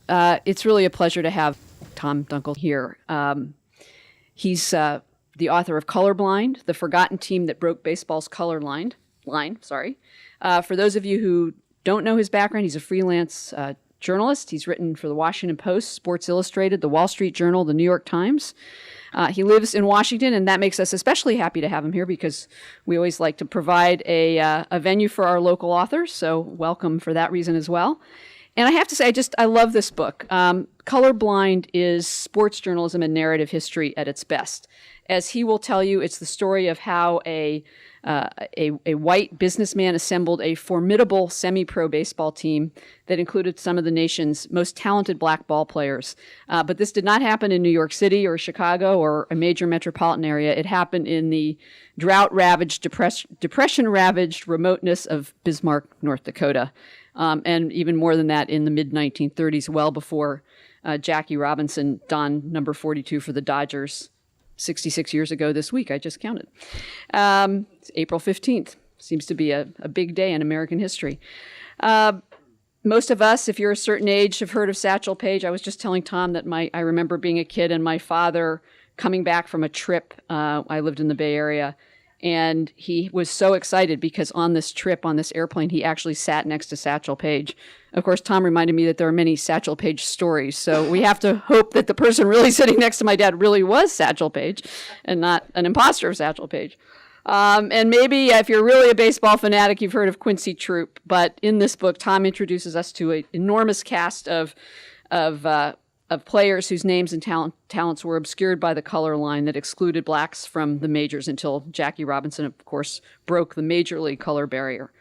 It's really a pleasure to have Tom Dunkel here. He's the author of Colorblind, The Forgotten Team That Broke Baseball's Color Line. For those of you who don't know his background, he's a freelance journalist. He's written for the Washington Post, Sports Illustrated, the Wall Street Journal, the New York Times. He lives in Washington, and that makes us especially happy to have him here because we always like to provide a venue for our local authors. So welcome for that reason as well. And I have to say, I love this book. Colorblind is sports journalism and narrative history at its best. As he will tell you, it's the story of how a white businessman assembled a formidable semi-pro baseball team that included some of the nation's most talented black ball players. But this did not happen in New York City or Chicago or a major metropolitan area. It happened in the drought-ravaged, depression-ravaged remoteness of Bismarck, North Dakota. And even more than that, in the mid-1930s, well before Jackie Robinson donned number 42 for the Dodgers 66 years ago this week. I just counted. It's April 15th. Seems to be a big day in American history. Most of us, if you're a certain age, have heard of Satchel Paige. I was just telling Tom that I remember being a kid and my father coming back from a trip. I lived in the Bay Area. And he was so excited because on this trip, on this airplane, he actually sat next to Satchel Paige. Of course, Tom reminded me that there are many Satchel Paige stories. So we have to hope that the person really sitting next to my dad really was Satchel Paige and not an imposter of Satchel Paige. And maybe if you're really a baseball fanatic, you've heard of Quincy Troop. But in this book, Tom introduces us to an enormous cast of players whose names and talents were obscured by the color line that excluded blacks from the majors until Jackie Robinson, of course, broke the major league color barrier.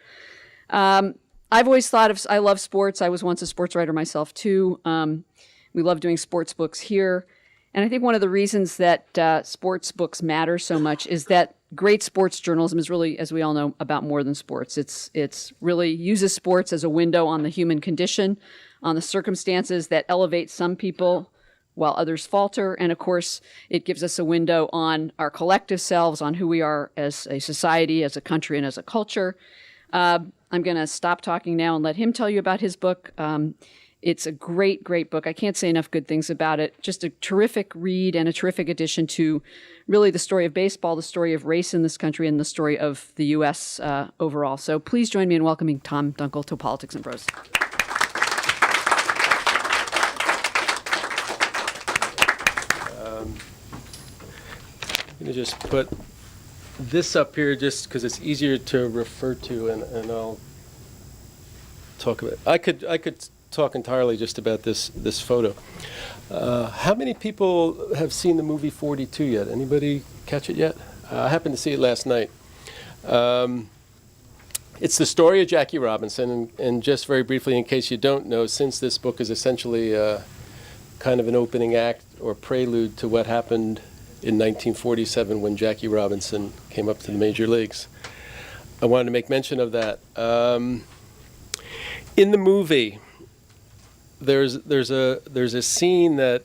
I've always thought I love sports. I was once a sports writer myself, too. We love doing sports books here. And I think one of the reasons that sports books matter so much is that great sports journalism is really, as we all know, about more than sports. It's really uses sports as a window on the human condition, on the circumstances that elevate some people while others falter. And of course, it gives us a window on our collective selves, on who we are as a society, as a country, and as a culture. I'm going to stop talking now and let him tell you about his book. It's a great, great book. I can't say enough good things about it. Just a terrific read and a terrific addition to really the story of baseball, the story of race in this country, and the story of the U.S. Overall. So please join me in welcoming Tom Dunkel to Politics and Prose. I'm going to just put this up here just because it's easier to refer to, and I'll talk about it. I could talk entirely just about this photo. How many people have seen the movie 42 yet? Anybody catch it yet? I happened to see it last night. It's the story of Jackie Robinson, and just very briefly, in case you don't know, since this book is essentially kind of an opening act or prelude to what happened in 1947 when Jackie Robinson came up to the major leagues, I wanted to make mention of that. In the movie, there's a scene that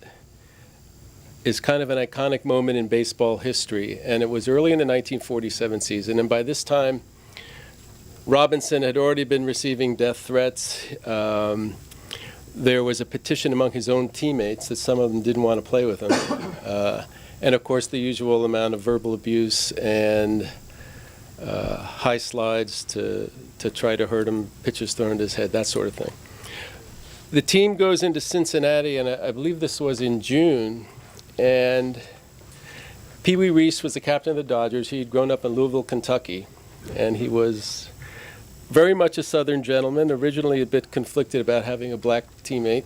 is kind of an iconic moment in baseball history, and it was early in the 1947 season, and by this time, Robinson had already been receiving death threats. There was a petition among his own teammates that some of them didn't want to play with him. And of course, the usual amount of verbal abuse and high slides to try to hurt him, pitches thrown at his head, that sort of thing. The team goes into Cincinnati, and I believe this was in June, and Pee Wee Reese was the captain of the Dodgers. He'd grown up in Louisville, Kentucky, and he was very much a Southern gentleman, originally a bit conflicted about having a black teammate.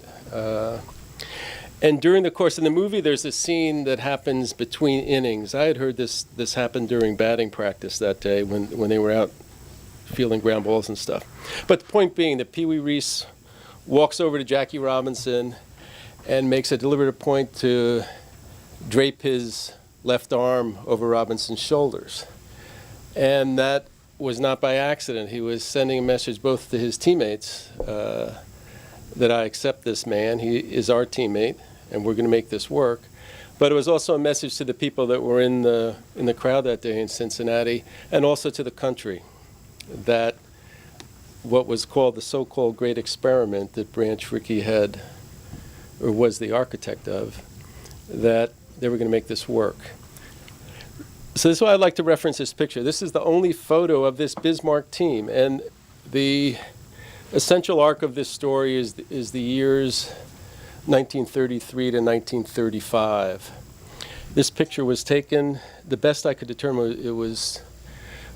And during the course of the movie, there's a scene that happens between innings. I had heard this happen during batting practice that day when they were out fielding ground balls and stuff. But the point being that Pee Wee Reese walks over to Jackie Robinson and makes a deliberate point to drape his left arm over Robinson's shoulders. And that was not by accident. He was sending a message both to his teammates that I accept this man, he is our teammate, and we're going to make this work. But it was also a message to the people that were in the crowd that day in Cincinnati, and also to the country, that what was called the so-called Great Experiment that Branch Rickey had or was the architect of, that they were going to make this work. So this is why I'd like to reference this picture. This is the only photo of this Bismarck team, and the essential arc of this story is the years 1933 to 1935. This picture was taken, the best I could determine, it was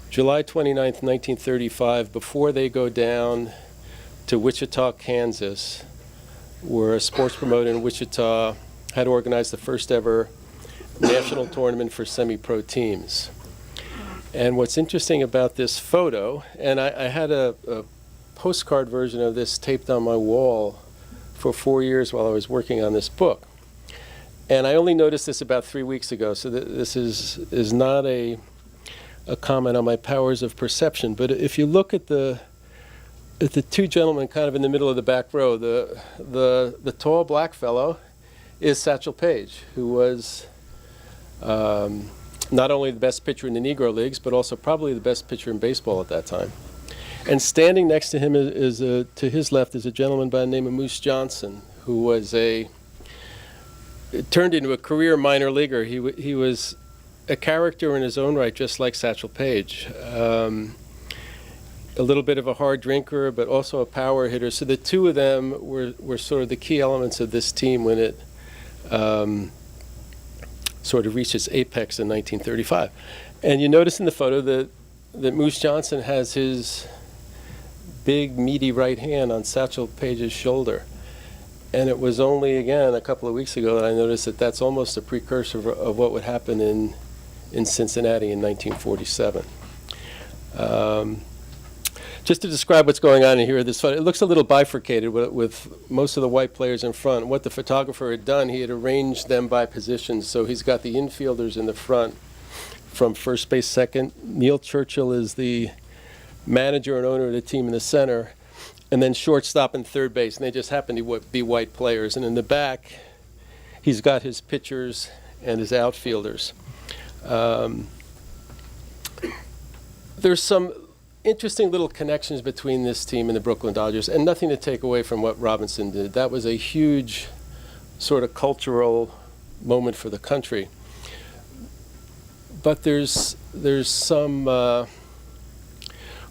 July 29th, 1935, before they go down to Wichita, Kansas, where a sports promoter in Wichita had organized the first ever national tournament for semi-pro teams. And what's interesting about this photo, and I had a postcard version of this taped on my wall for 4 years while I was working on this book. And I only noticed this about 3 weeks ago, so this is not a comment on my powers of perception. But if you look at the two gentlemen kind of in the middle of the back row, the tall black fellow is Satchel Paige, who was not only the best pitcher in the Negro Leagues, but also probably the best pitcher in baseball at that time. And standing next to him to his left is a gentleman by the name of Moose Johnson, who was turned into a career minor leaguer. He was a character in his own right, just like Satchel Paige. A little bit of a hard drinker, but also a power hitter. So the two of them were sort of the key elements of this team when it sort of reached its apex in 1935. And you notice in the photo that Moose Johnson has his big, meaty right hand on Satchel Paige's shoulder. And it was only, again, a couple of weeks ago that I noticed that that's almost a precursor of what would happen in Cincinnati in 1947. Just to describe what's going on in here, this photo, it looks a little bifurcated with most of the white players in front. What the photographer had done, he had arranged them by positions. So he's got the infielders in the front from first base second. Neil Churchill is the manager and owner of the team in the center. And then shortstop and third base. And they just happen to be white players. And in the back, he's got his pitchers and his outfielders. There's some interesting little connections between this team and the Brooklyn Dodgers, and nothing to take away from what Robinson did. That was a huge sort of cultural moment for the country. But there's some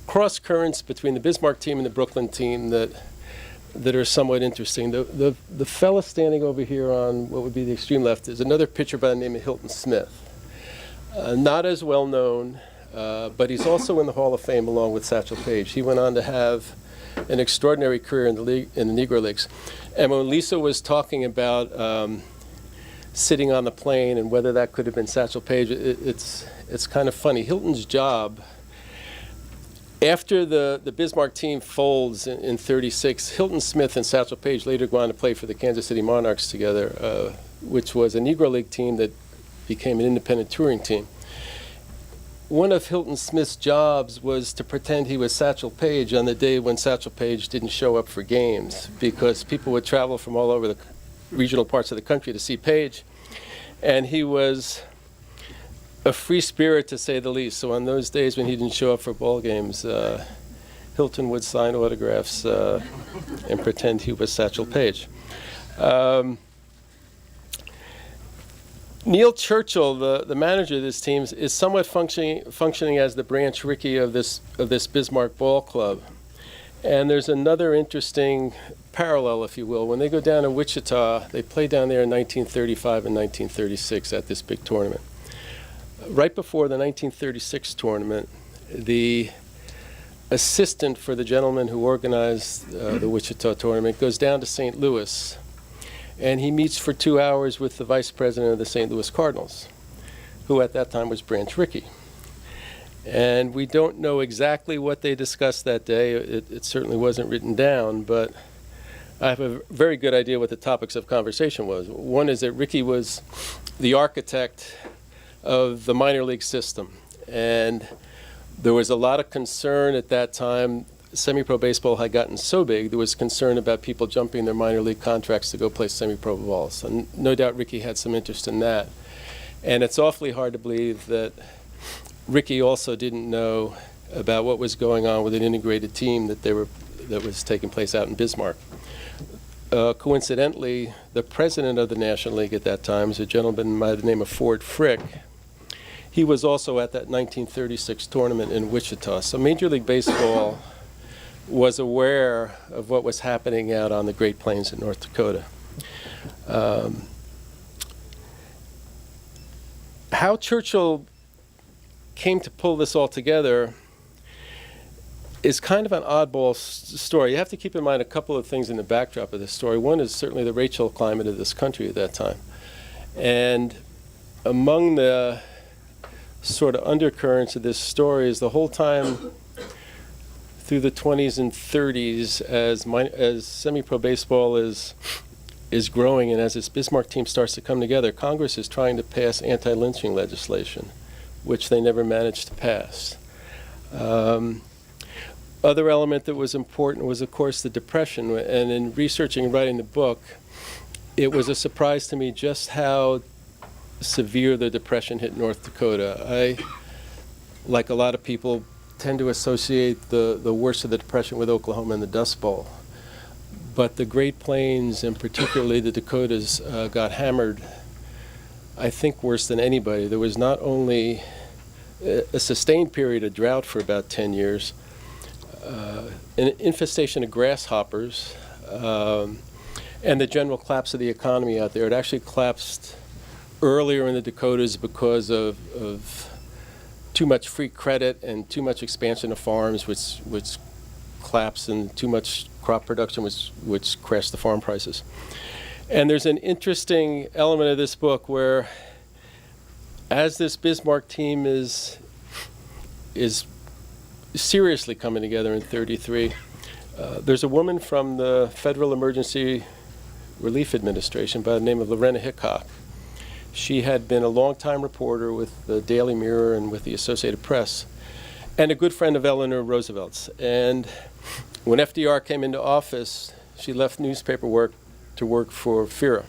cross currents between the Bismarck team and the Brooklyn team that are somewhat interesting. The fella standing over here on what would be the extreme left is another pitcher by the name of Hilton Smith. Not as well known, but he's also in the Hall of Fame along with Satchel Paige. He went on to have an extraordinary career in the Negro Leagues. And when Lisa was talking about sitting on the plane and whether that could have been Satchel Paige, it's kind of funny. Hilton's job, after the Bismarck team folds in 36, Hilton Smith and Satchel Paige later go on to play for the Kansas City Monarchs together, which was a Negro League team that became an independent touring team. One of Hilton Smith's jobs was to pretend he was Satchel Paige on the day when Satchel Paige didn't show up for games, because people would travel from all over the regional parts of the country to see Paige, and he was a free spirit, to say the least. So on those days when he didn't show up for ball games, Hilton would sign autographs and pretend he was Satchel Paige. Neil Churchill, the manager of this team, is somewhat functioning as the Branch Rickey of this Bismarck ball club. And there's another interesting parallel, if you will. When they go down to Wichita, they play down there in 1935 and 1936 at this big tournament. Right before the 1936 tournament, the assistant for the gentleman who organized the Wichita tournament goes down to St. Louis, and he meets for 2 hours with the vice president of the St. Louis Cardinals, who at that time was Branch Rickey. And we don't know exactly what they discussed that day. It certainly wasn't written down, but I have a very good idea what the topics of conversation was. One is that Rickey was the architect of the minor league system, and there was a lot of concern at that time. Semi-pro baseball had gotten so big, there was concern about people jumping their minor league contracts to go play semi-pro ball. So no doubt Rickey had some interest in that. And it's awfully hard to believe that Rickey also didn't know about what was going on with an integrated team that was taking place out in Bismarck. coincidentally, the president of the National League at that time was a gentleman by the name of Ford Frick. He was also at that 1936 tournament in Wichita. So Major League Baseball was aware of what was happening out on the Great Plains in North Dakota. How Churchill came to pull this all together is kind of an oddball story. You have to keep in mind a couple of things in the backdrop of this story. One is certainly the racial climate of this country at that time. And among the sort of undercurrents of this story is the whole time through the 20s and 30s as semi-pro baseball is growing and as this Bismarck team starts to come together, Congress is trying to pass anti-lynching legislation, which they never managed to pass. Other element that was important was, of course, the Depression. And in researching and writing the book, it was a surprise to me just how severe the Depression hit North Dakota. I, like a lot of people, tend to associate the worst of the Depression with Oklahoma and the Dust Bowl. But the Great Plains, and particularly the Dakotas, got hammered, I think, worse than anybody. There was not only a sustained period of drought for about 10 years, an infestation of grasshoppers, and the general collapse of the economy out there. It actually collapsed earlier in the Dakotas because of too much free credit and too much expansion of farms, which collapsed, and too much crop production, which crashed the farm prices. And there's an interesting element of this book where, as this Bismarck team is seriously coming together in 33, there's a woman from the Federal Emergency Relief Administration by the name of Lorena Hickok. She had been a longtime reporter with the Daily Mirror and with the Associated Press, and a good friend of Eleanor Roosevelt's. And when FDR came into office, she left newspaper work to work for FIRA.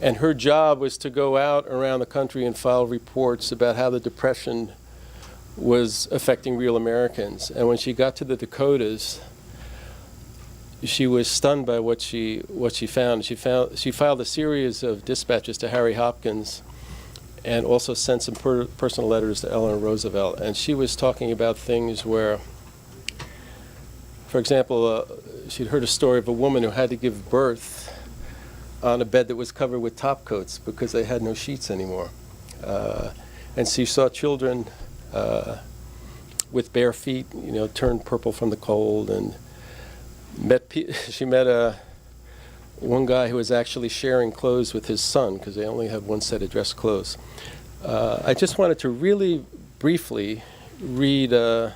And her job was to go out around the country and file reports about how the Depression was affecting real Americans. And when she got to the Dakotas, she was stunned by what she found. She filed a series of dispatches to Harry Hopkins, and also sent some personal letters to Eleanor Roosevelt. And she was talking about things where, for example, she'd heard a story of a woman who had to give birth on a bed that was covered with top coats because they had no sheets anymore. And she saw children with bare feet, turned purple from the cold, and she met one guy who was actually sharing clothes with his son because they only had one set of dress clothes. I just wanted to really briefly read a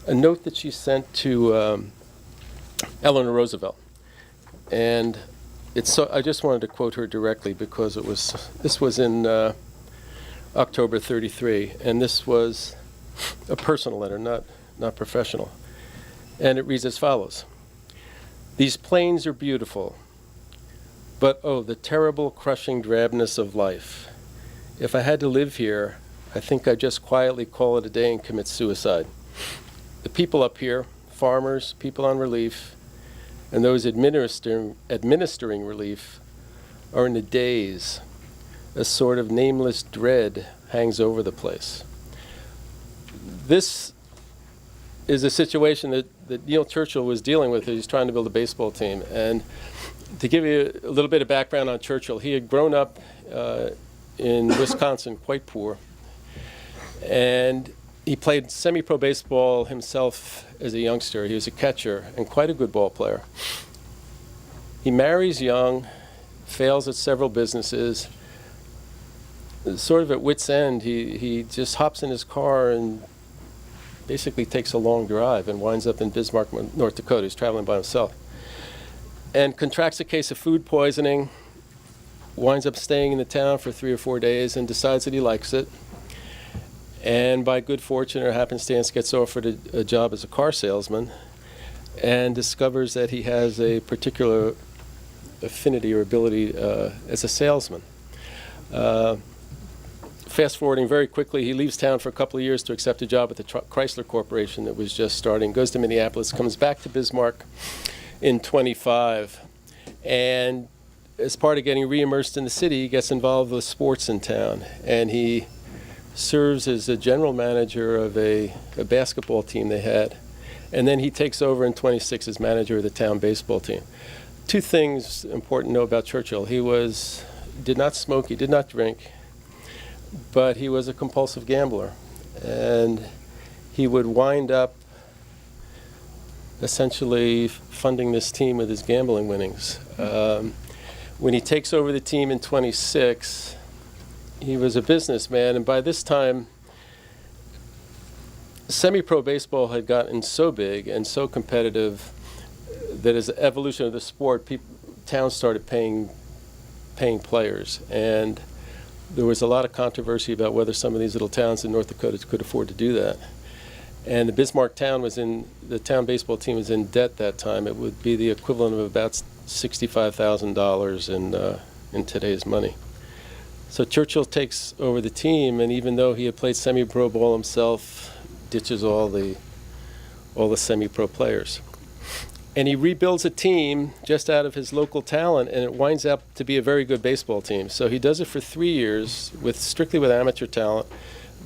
note that she sent to Eleanor Roosevelt, and I just wanted to quote her directly because this was in October 33, and this was a personal letter, not professional. And it reads as follows: "These plains are beautiful, but oh, the terrible crushing drabness of life. If I had to live here, I think I'd just quietly call it a day and commit suicide. The people up here, farmers, people on relief, and those administering relief are in a daze. A sort of nameless dread hangs over the place." This is a situation that Neil Churchill was dealing with as he's trying to build a baseball team. And to give you a little bit of background on Churchill, he had grown up in Wisconsin, quite poor. And he played semi-pro baseball himself as a youngster. He was a catcher and quite a good ball player. He marries young, fails at several businesses. Sort of at wit's end, he just hops in his car and basically takes a long drive and winds up in Bismarck, North Dakota. He's traveling by himself. And contracts a case of food poisoning, winds up staying in the town for 3 or 4 days and decides that he likes it. And by good fortune or happenstance gets offered a job as a car salesman and discovers that he has a particular affinity or ability as a salesman. Fast forwarding very quickly, he leaves town for a couple of years to accept a job at the Chrysler Corporation that was just starting, goes to Minneapolis, comes back to Bismarck in 25, And as part of getting re-immersed in the city, he gets involved with sports in town. And he serves as a general manager of a basketball team they had. And then he takes over in 26 as manager of the town baseball team. Two things important to know about Churchill. He did not smoke, he did not drink, but he was a compulsive gambler. And he would wind up essentially funding this team with his gambling winnings. When he takes over the team in 26, he was a businessman, and by this time, semi-pro baseball had gotten so big and so competitive that as the evolution of the sport, towns started paying players. And there was a lot of controversy about whether some of these little towns in North Dakota could afford to do that. And the Bismarck town the town baseball team was in debt that time. It would be the equivalent of about $65,000 in today's money. So Churchill takes over the team, and even though he had played semi-pro ball himself, ditches all the semi-pro players. And he rebuilds a team just out of his local talent, and it winds up to be a very good baseball team. So he does it for 3 years, strictly with amateur talent,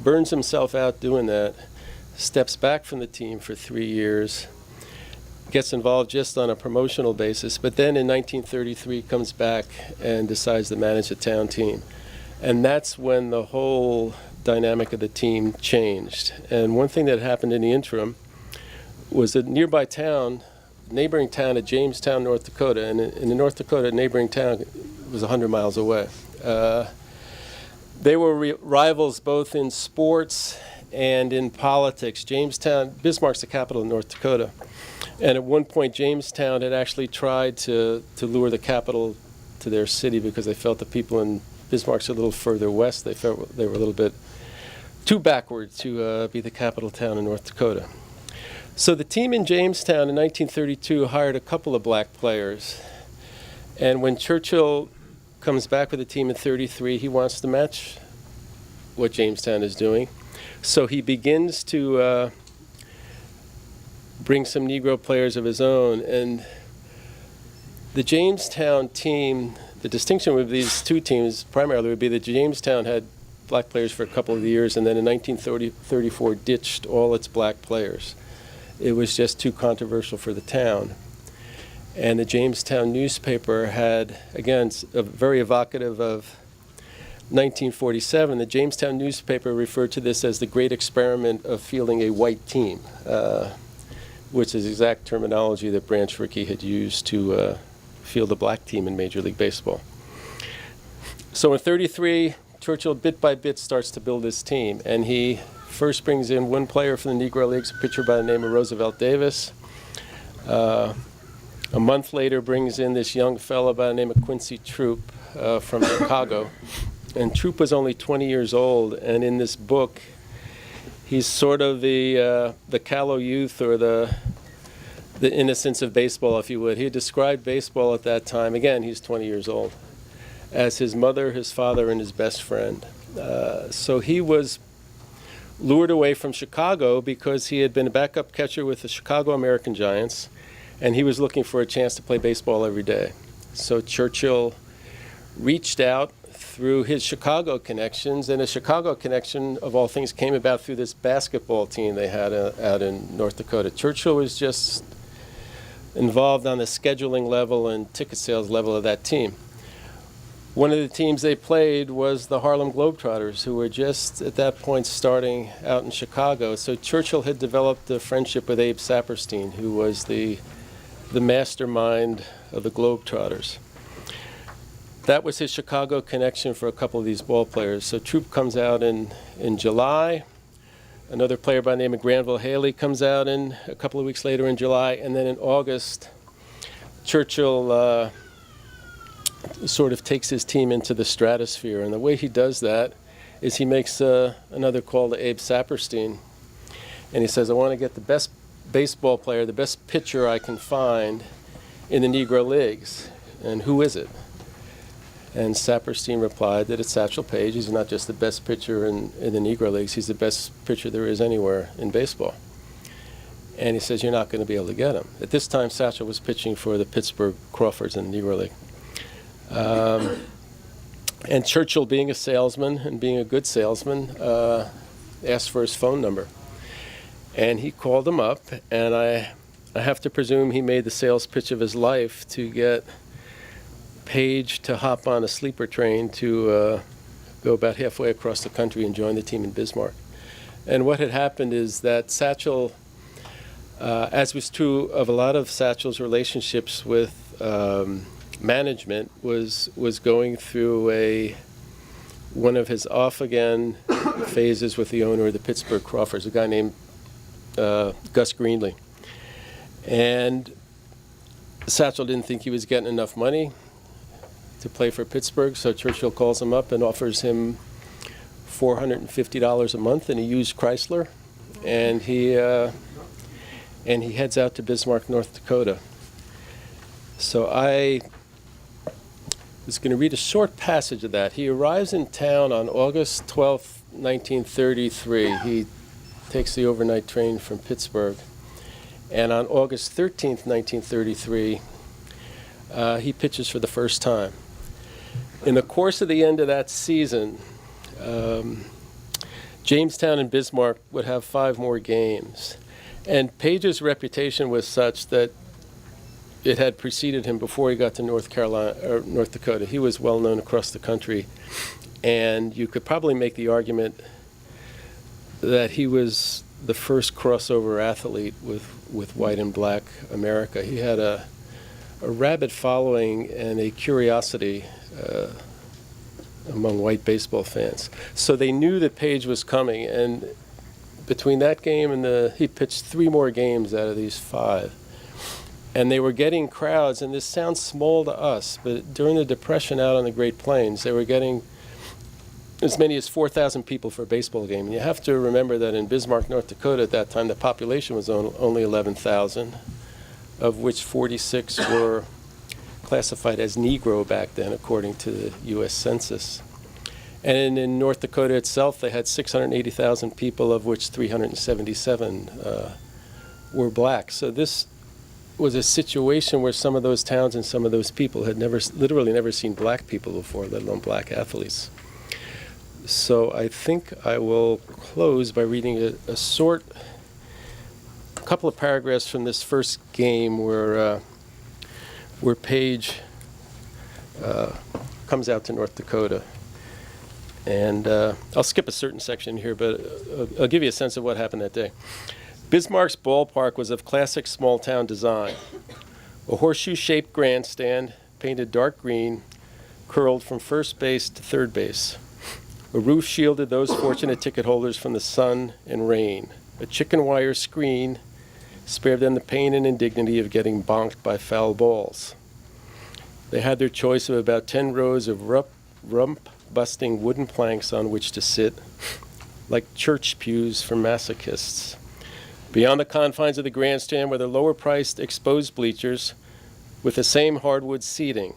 burns himself out doing that, steps back from the team for 3 years, gets involved just on a promotional basis, but then in 1933 comes back and decides to manage the town team. And that's when the whole dynamic of the team changed. And one thing that happened in the interim was a nearby town, neighboring town of Jamestown, North Dakota, and in the North Dakota neighboring town was 100 miles away. They were rivals both in sports and in politics. Bismarck's the capital of North Dakota. And at one point, Jamestown had actually tried to lure the capital to their city because they felt the people in Bismarck's a little further west. They felt they were a little bit too backward to be the capital town in North Dakota. So the team in Jamestown in 1932 hired a couple of black players. And when Churchill comes back with the team in 33, he wants to match what Jamestown is doing. So he begins to bring some Negro players of his own. And the Jamestown team, the distinction with these two teams primarily would be that Jamestown had black players for a couple of years, and then in 1934 ditched all its black players. It was just too controversial for the town. And the Jamestown newspaper had, again, very evocative of 1947, the Jamestown newspaper referred to this as the great experiment of fielding a white team, which is exact terminology that Branch Rickey had used to field a black team in Major League Baseball. So in 33, Churchill bit by bit starts to build his team, and he first brings in one player from the Negro Leagues, a pitcher by the name of Roosevelt Davis. A month later brings in this young fellow by the name of Quincy Troop from Chicago. And Troop was only 20 years old, and in this book, he's sort of the callow youth, or the innocence of baseball, if you would. He had described baseball at that time, again, he's 20 years old, as his mother, his father, and his best friend. So he was lured away from Chicago because he had been a backup catcher with the Chicago American Giants, and he was looking for a chance to play baseball every day. So Churchill reached out through his Chicago connections, and a Chicago connection, of all things, came about through this basketball team they had out in North Dakota. Churchill was just involved on the scheduling level and ticket sales level of that team. One of the teams they played was the Harlem Globetrotters, who were just at that point starting out in Chicago. So Churchill had developed a friendship with Abe Saperstein, who was the mastermind of the Globetrotters. That was his Chicago connection for a couple of these ball players. So Troop comes out in July. Another player by the name of Granville Haley comes out in a couple of weeks later in July. And then in August, Churchill sort of takes his team into the stratosphere. And the way he does that is he makes another call to Abe Saperstein. And he says, I want to get the best baseball player, the best pitcher I can find in the Negro Leagues. And who is it? And Saperstein replied that it's Satchel Paige. He's not just the best pitcher in the Negro Leagues, he's the best pitcher there is anywhere in baseball. And he says, you're not going to be able to get him. At this time, Satchel was pitching for the Pittsburgh Crawfords in the Negro League. And Churchill, being a salesman and being a good salesman, asked for his phone number. And he called him up, and I have to presume he made the sales pitch of his life to get Paige to hop on a sleeper train to go about halfway across the country and join the team in Bismarck. And what had happened is that Satchel, as was true of a lot of Satchel's relationships with management, was going through one of his off-again phases with the owner of the Pittsburgh Crawfords, a guy named Gus Greenlee. And Satchel didn't think he was getting enough money to play for Pittsburgh, so Churchill calls him up and offers him $450 a month in a used Chrysler, and he heads out to Bismarck, North Dakota. So I was going to read a short passage of that. He arrives in town on August 12th, 1933. He takes the overnight train from Pittsburgh. And on August 13th, 1933, he pitches for the first time. In the course of the end of that season, Jamestown and Bismarck would have 5 more games. And Paige's reputation was such that it had preceded him before he got to North Dakota. He was well known across the country. And you could probably make the argument that he was the first crossover athlete with white and black America. He had a rabid following and a curiosity among white baseball fans. So they knew that Paige was coming, and between that game and he pitched 3 more games out of these 5. And they were getting crowds, and this sounds small to us, but during the Depression out on the Great Plains, they were getting as many as 4,000 people for a baseball game. And you have to remember that in Bismarck, North Dakota at that time, the population was only 11,000, of which 46 were classified as Negro back then, according to the U.S. Census. And in North Dakota itself, they had 680,000 people, of which 377 were black. So this was a situation where some of those towns and some of those people had literally never seen black people before, let alone black athletes. So I think I will close by reading a couple of paragraphs from this first game where Paige comes out to North Dakota. And I'll skip a certain section here, but I'll give you a sense of what happened that day. Bismarck's ballpark was of classic small-town design. A horseshoe-shaped grandstand, painted dark green, curled from first base to third base. A roof shielded those fortunate ticket holders from the sun and rain. A chicken wire screen spared them the pain and indignity of getting bonked by foul balls. They had their choice of about 10 rows of rump-busting wooden planks on which to sit, like church pews for masochists. Beyond the confines of the grandstand were the lower-priced exposed bleachers with the same hardwood seating.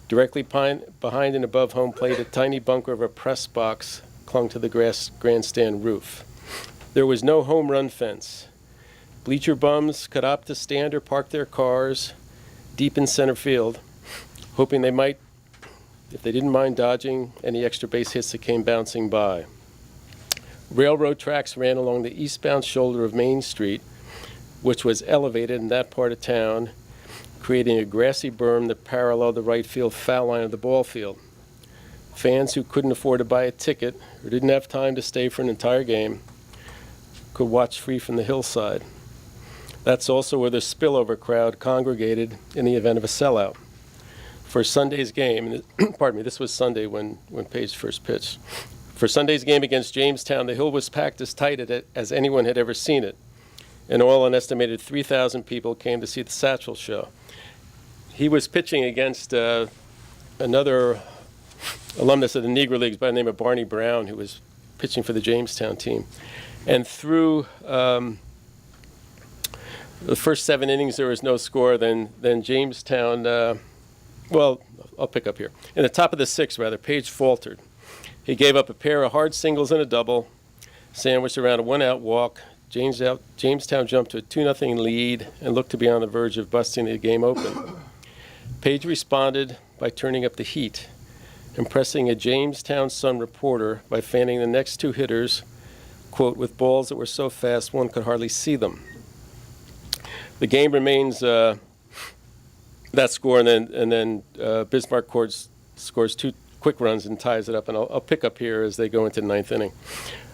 Directly behind and above home plate, a tiny bunker of a press box clung to the grandstand roof. There was no home run fence. Bleacher bums could opt to stand or park their cars deep in center field, hoping they might, if they didn't mind dodging any extra base hits that came bouncing by. Railroad tracks ran along the eastbound shoulder of Main Street, which was elevated in that part of town, creating a grassy berm that paralleled the right field foul line of the ball field. Fans who couldn't afford to buy a ticket or didn't have time to stay for an entire game could watch free from the hillside. That's also where the spillover crowd congregated in the event of a sellout. For Sunday's game, pardon me, this was Sunday when Paige first pitched. For Sunday's game against Jamestown, the hill was packed as tight as anyone had ever seen it. In all, an estimated 3,000 people came to see the Satchel show. He was pitching against another alumnus of the Negro Leagues by the name of Barney Brown, who was pitching for the Jamestown team. And through the first 7 innings, there was no score. Then Jamestown, well, I'll pick up here. In the top of the 6th, Paige faltered. He gave up a pair of hard singles and a double, sandwiched around a 1-out walk, Jamestown jumped to a 2-0 lead and looked to be on the verge of busting the game open. Paige responded by turning up the heat, impressing a Jamestown Sun reporter by fanning the next two hitters, quote, with balls that were so fast one could hardly see them. The game remains that score, and then Bismarck scores two quick runs and ties it up, and I'll pick up here as they go into the ninth inning.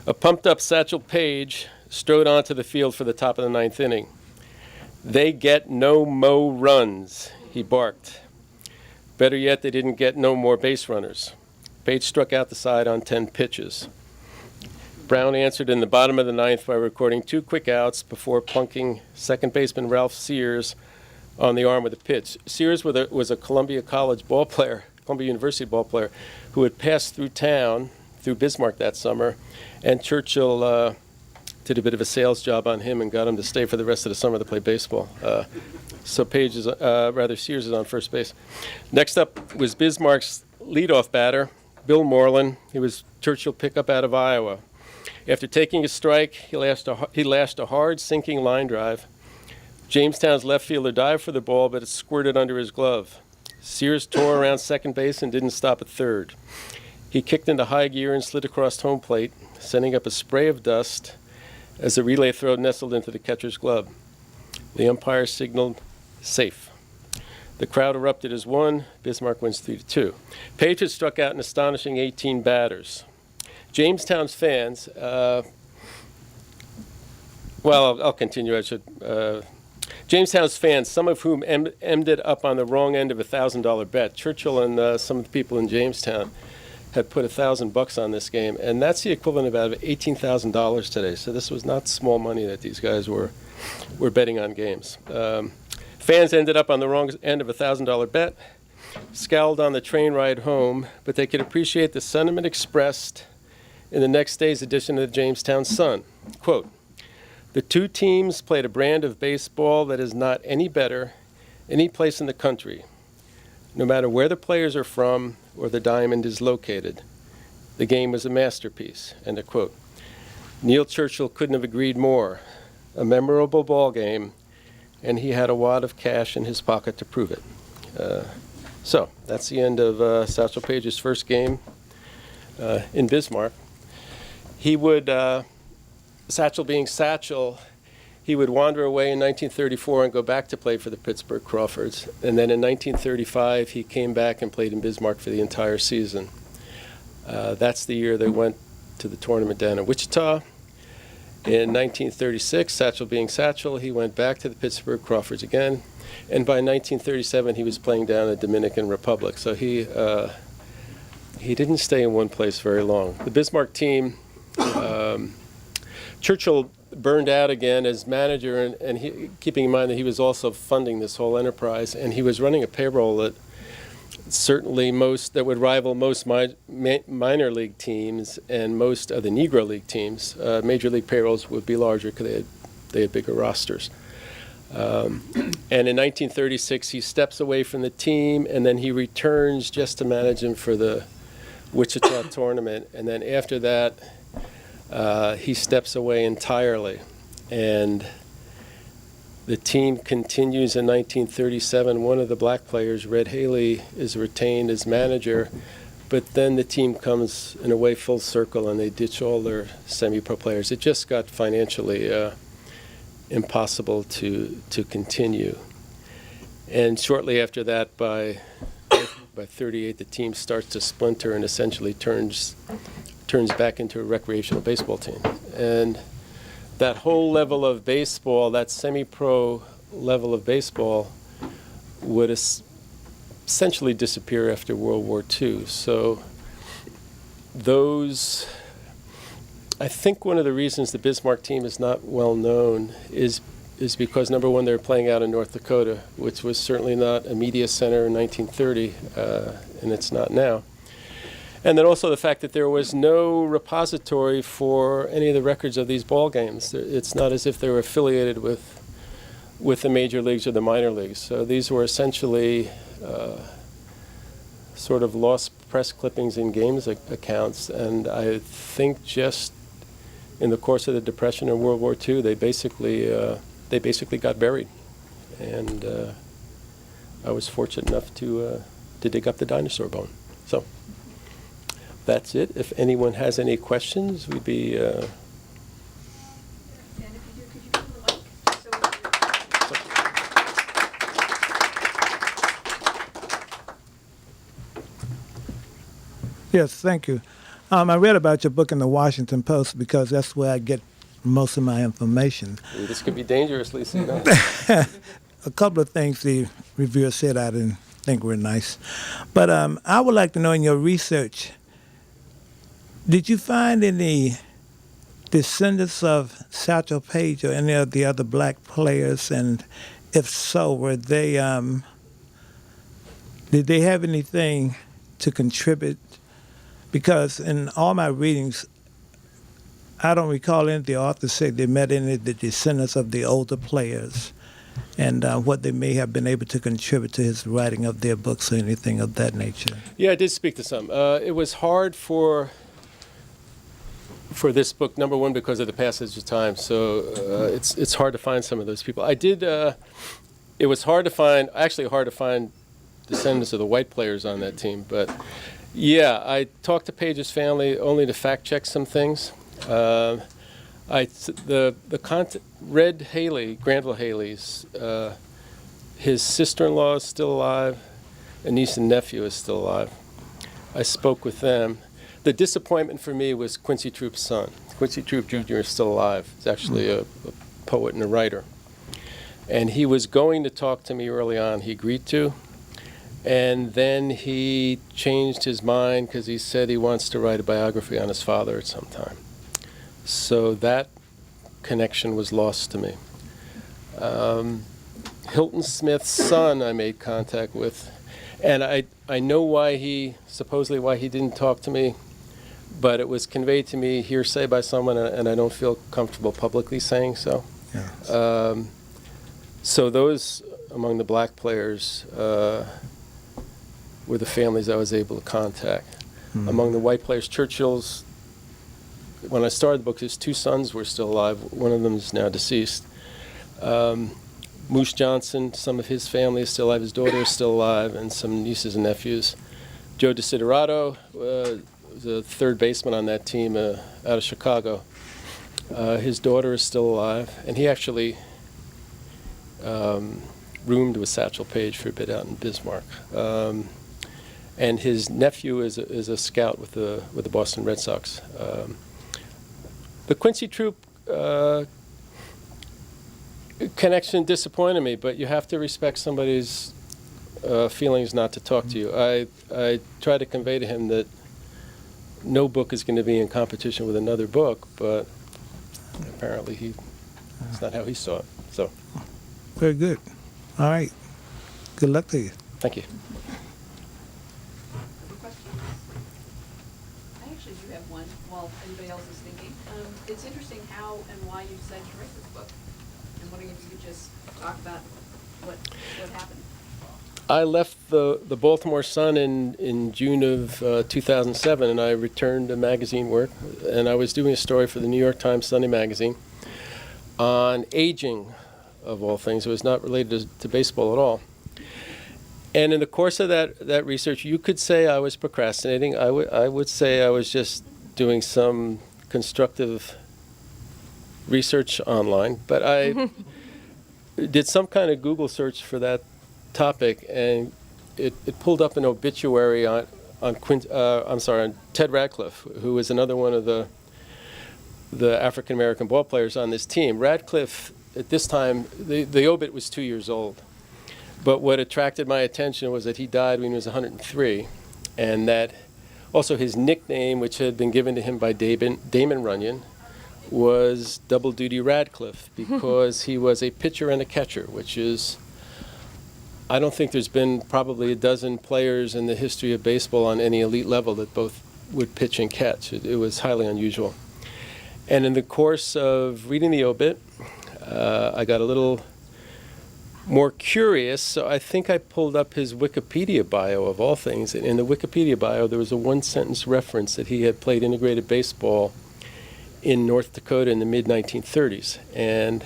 A pumped-up Satchel Paige strode onto the field for the top of the ninth inning. "They get no mo runs," he barked. Better yet, they didn't get no more base runners. Paige struck out the side on 10 pitches. Brown answered in the bottom of the ninth by recording 2 quick outs before plunking second baseman Ralph Sears on the arm with a pitch. Sears was a Columbia University ball player, who had passed through Bismarck that summer, and Churchill did a bit of a sales job on him and got him to stay for the rest of the summer to play baseball. So Sears is on first base. Next up was Bismarck's leadoff batter, Bill Moreland. He was Churchill pickup out of Iowa. After taking a strike, he lashed a hard, sinking line drive. Jamestown's left fielder dived for the ball, but it squirted under his glove. Sears tore around second base and didn't stop at third. He kicked into high gear and slid across home plate, sending up a spray of dust as the relay throw nestled into the catcher's glove. The umpire signaled safe. The crowd erupted as one. Bismarck wins 3-2. Paige had struck out an astonishing 18 batters. Jamestown's fans, I'll continue. Jamestown's fans, some of whom ended up on the wrong end of a $1,000 bet. Churchill and some of the people in Jamestown had put $1,000 on this game, and that's the equivalent of about $18,000 today. So this was not small money that these guys were betting on games. Fans ended up on the wrong end of a $1,000 bet, scowled on the train ride home, but they could appreciate the sentiment expressed in the next day's edition of the Jamestown Sun. Quote, "The two teams played a brand of baseball that is not any better any place in the country, no matter where the players are from or the diamond is located. The game was a masterpiece," end of quote. Neil Churchill couldn't have agreed more. A memorable ball game, and he had a wad of cash in his pocket to prove it. So that's the end of Satchel Paige's first game in Bismarck. He would, Satchel being Satchel, he would wander away in 1934 and go back to play for the Pittsburgh Crawfords. And then in 1935, he came back and played in Bismarck for the entire season. That's the year they went to the tournament down in Wichita. In 1936, Satchel being Satchel, he went back to the Pittsburgh Crawfords again. And by 1937, he was playing down in the Dominican Republic. So he didn't stay in one place very long. The Bismarck team, Churchill burned out again as manager, and he, keeping in mind that he was also funding this whole enterprise, and he was running a payroll that certainly that would rival most minor league teams and most of the Negro League teams. Major league payrolls would be larger because they had bigger rosters. And in 1936, he steps away from the team, and then he returns just to manage him for the Wichita tournament. And then after that, he steps away entirely. And the team continues in 1937. One of the black players, Red Haley, is retained as manager, but then the team comes in a way full circle and they ditch all their semi-pro players. It just got financially impossible to continue. And shortly after that, by 38, the team starts to splinter and essentially turns back into a recreational baseball team. And that whole level of baseball, that semi-pro level of baseball, would essentially disappear after World War II. So I think one of the reasons the Bismarck team is not well known is because, number one, they're playing out in North Dakota, which was certainly not a media center in 1930, and it's not now. And then also the fact that there was no repository for any of the records of these ball games. It's not as if they were affiliated with the major leagues or the minor leagues. So these were essentially sort of lost press clippings in games accounts. And I think just in the course of the Depression and World War II, they basically got buried. And I was fortunate enough to dig up the dinosaur bone. So that's it. If anyone has any questions, we'd be... And if you do, could you give the mic? Yes, thank you. I read about your book in the Washington Post because that's where I get most of my information. This could be dangerous, Lisa. You know? A couple of things the reviewer said I didn't think were nice. But I would like to know, in your research, did you find any descendants of Satchel Paige or any of the other black players? And if so, were they, did they have anything to contribute? Because in all my readings, I don't recall any of the authors say they met any of the descendants of the older players and what they may have been able to contribute to his writing of their books or anything of that nature. Yeah, I did speak to some. It was hard for this book, number one, because of the passage of time. So it's hard to find some of those people. I did. It was hard to find descendants of the white players on that team. But yeah, I talked to Paige's family only to fact check some things. Red Haley, Granville Haley's, his sister-in-law is still alive, a niece and nephew is still alive. I spoke with them. The disappointment for me was Quincy Troop's son. Quincy Troop Jr. is still alive. He's actually a poet and a writer. And he was going to talk to me early on. He agreed to. And then he changed his mind because he said he wants to write a biography on his father at some time. So that connection was lost to me. Hilton Smith's son I made contact with. And I know supposedly why he didn't talk to me, but it was conveyed to me hearsay by someone, and I don't feel comfortable publicly saying so. Yeah. So those among the black players were the families I was able to contact. Mm-hmm. Among the white players, Churchills, when I started the book, his two sons were still alive. One of them is now deceased. Moose Johnson, some of his family is still alive. His daughter is still alive, and some nieces and nephews. Joe Desiderato was a third baseman on that team out of Chicago. His daughter is still alive, and he actually roomed with Satchel Paige for a bit out in Bismarck. And his nephew is a scout with the Boston Red Sox. The Quincy Troop connection disappointed me, but you have to respect somebody's feelings not to talk to you. I try to convey to him that no book is going to be in competition with another book, but apparently it's not how he saw it. So, very good. All right. Good luck to you. Thank you. I actually do have one while anybody else is thinking. It's interesting how and why you decided to write this book. I'm wondering if you could just talk about what happened. I left the Baltimore Sun in June of 2007, and I returned to magazine work, and I was doing a story for the New York Times Sunday magazine on aging, of all things. It was not related to baseball at all. And in the course of that research, you could say I was procrastinating. I would say I was just doing some constructive research online. But I did some kind of Google search for that topic, and it pulled up an obituary on Ted Radcliffe, who was another one of the African American ball players on this team. Radcliffe, at this time, the obit was 2 years old. But what attracted my attention was that he died when he was 103, and that also his nickname, which had been given to him by Damon Runyon, was Double Duty Radcliffe, because he was a pitcher and a catcher, which is, I don't think there's been probably a dozen players in the history of baseball on any elite level that both would pitch and catch. It was highly unusual. And in the course of reading the obit, I got a little more curious, so I think I pulled up his Wikipedia bio, of all things. And in the Wikipedia bio, there was a one-sentence reference that he had played integrated baseball in North Dakota in the mid-1930s. And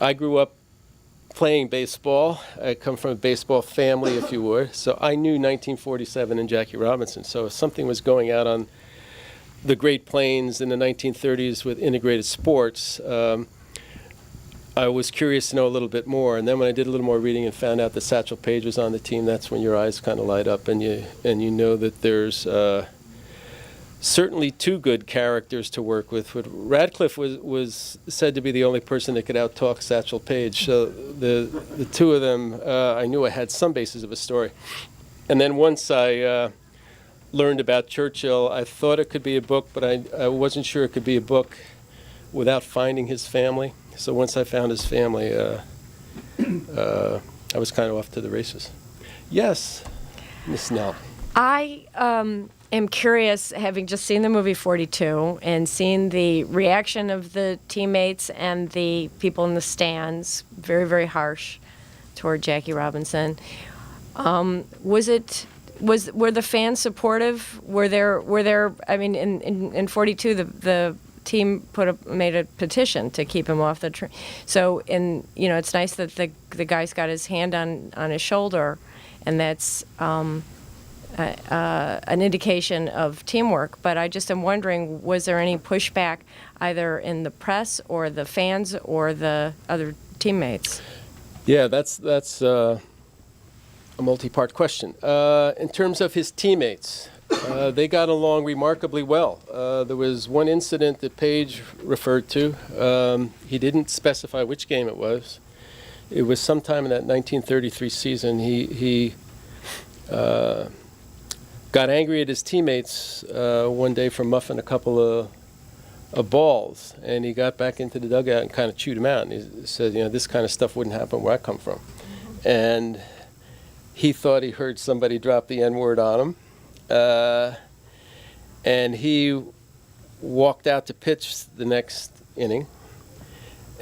I grew up playing baseball. I come from a baseball family, if you would. So I knew 1947 and Jackie Robinson. So if something was going out on the Great Plains in the 1930s with integrated sports, I was curious to know a little bit more. And then when I did a little more reading and found out that Satchel Paige was on the team, that's when your eyes kind of light up, and you know that there's certainly two good characters to work with. Radcliffe was said to be the only person that could out-talk Satchel Paige. So the two of them, I knew I had some basis of a story. And then once I learned about Churchill, I thought it could be a book, but I wasn't sure it could be a book without finding his family. So once I found his family, I was kind of off to the races. Yes, Miss Nell. I am curious, having just seen the movie 42 and seen the reaction of the teammates and the people in the stands, very, very harsh toward Jackie Robinson. Were the fans supportive? Were there? I mean, in 42, the team made a petition to keep him off the train. So, it's nice that the guy's got his hand on his shoulder, and that's an indication of teamwork. But I just am wondering, was there any pushback either in the press or the fans or the other teammates? Yeah, that's a multi-part question. In terms of his teammates, they got along remarkably well. There was one incident that Paige referred to. He didn't specify which game it was. It was sometime in that 1933 season. He got angry at his teammates one day for muffing a couple of balls, and he got back into the dugout and kind of chewed him out. And he said, this kind of stuff wouldn't happen where I come from. And he thought he heard somebody drop the N-word on him. And he walked out to pitch the next inning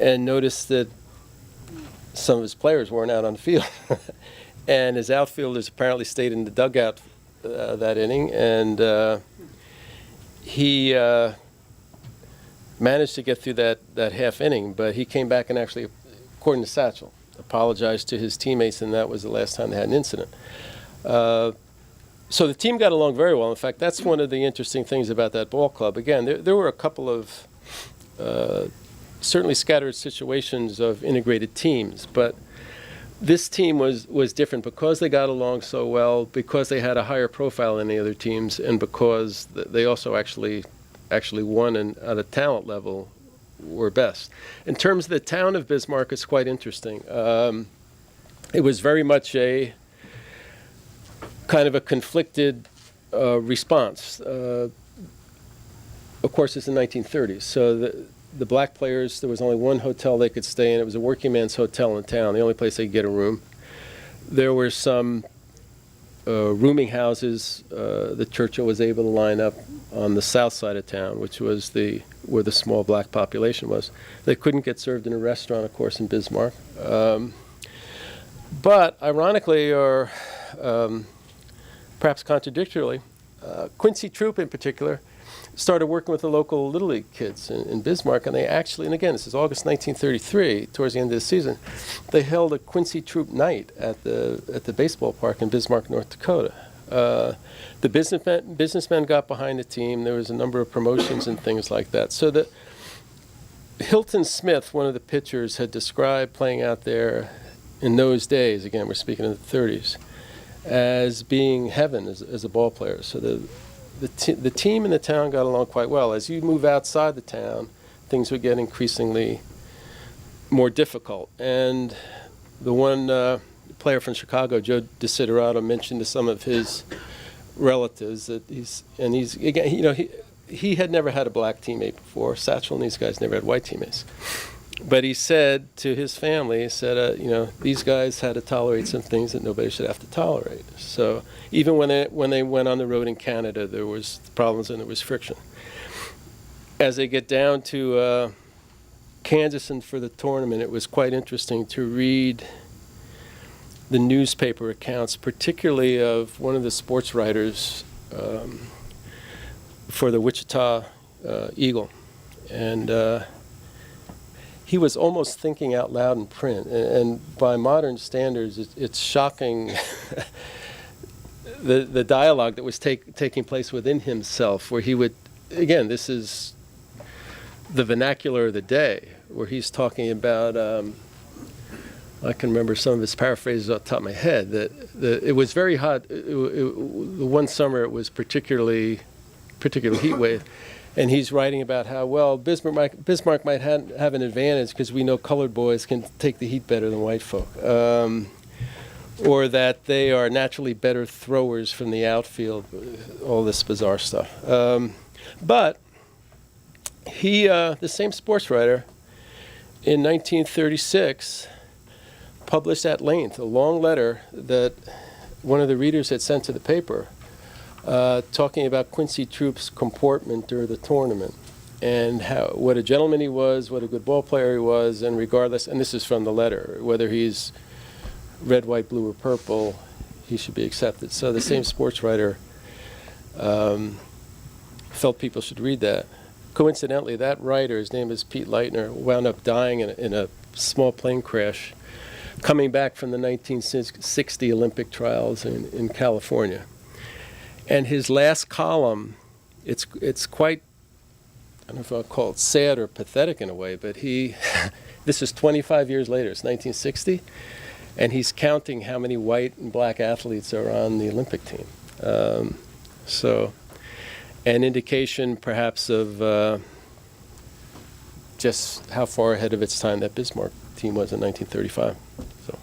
and noticed that some of his players weren't out on the field. And his outfielders apparently stayed in the dugout that inning, and he managed to get through that half inning, but he came back and actually, according to Satchel, apologized to his teammates, and that was the last time they had an incident. So the team got along very well. In fact, that's one of the interesting things about that ball club. Again, there were a couple of certainly scattered situations of integrated teams, but this team was different because they got along so well, because they had a higher profile than the other teams, and because they also actually won and at a talent level were best. In terms of the town of Bismarck, it's quite interesting. It was very much a kind of a conflicted response. Of course, it's the 1930s, so the black players, there was only one hotel they could stay in. It was a working man's hotel in town, the only place they could get a room. There were some rooming houses that Churchill was able to line up on the south side of town, which was where the small black population was. They couldn't get served in a restaurant, of course, in Bismarck. But ironically, or perhaps contradictorily, Quincy Troop in particular started working with the local Little League kids in Bismarck, and they actually, and again, this is August 1933, towards the end of the season, they held a Quincy Troop night at the baseball park in Bismarck, North Dakota. The businessmen got behind the team. There was a number of promotions and things like that. So Hilton Smith, one of the pitchers, had described playing out there in those days, again, we're speaking of the 30s, as being heaven as a ball player. So the team and the town got along quite well. As you move outside the town, things would get increasingly more difficult. And the one player from Chicago, Joe DeSiderato, mentioned to some of his relatives that he had never had a black teammate before. Satchel and these guys never had white teammates. But he said to his family, he said, these guys had to tolerate some things that nobody should have to tolerate. So even when they went on the road in Canada, there was problems and there was friction. As they get down to Kansas and for the tournament, it was quite interesting to read the newspaper accounts, particularly of one of the sports writers for the Wichita Eagle. And he was almost thinking out loud in print. And by modern standards, it's shocking the dialogue that was taking place within himself, where he would, again, this is the vernacular of the day, where he's talking about, I can remember some of his paraphrases off the top of my head, that it was very hot. The one summer it was particular heat wave, and he's writing about how, well, Bismarck might have an advantage because we know colored boys can take the heat better than white folk. Or that they are naturally better throwers from the outfield, all this bizarre stuff. But he, the same sports writer, in 1936, published at length a long letter that one of the readers had sent to the paper, talking about Quincy Troop's comportment during the tournament, and what a gentleman he was, what a good ball player he was, and regardless, and this is from the letter, whether he's red, white, blue, or purple, he should be accepted. So the same sports writer felt people should read that. Coincidentally, that writer, his name is Pete Leitner, wound up dying in a small plane crash coming back from the 1960 Olympic trials in California. And his last column, it's quite, I don't know if I'll call it sad or pathetic in a way, but this is 25 years later, it's 1960, and he's counting how many white and black athletes are on the Olympic team. So an indication perhaps of just how far ahead of its time that Bismarck team was in 1935. So.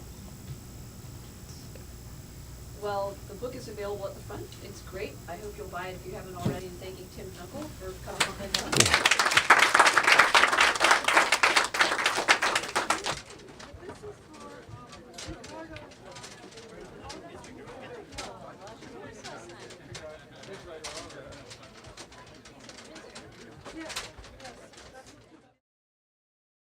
Well, the book is available at the front. It's great. I hope you'll buy it if you haven't already, and thanking Tim Dunkel for coming up and done.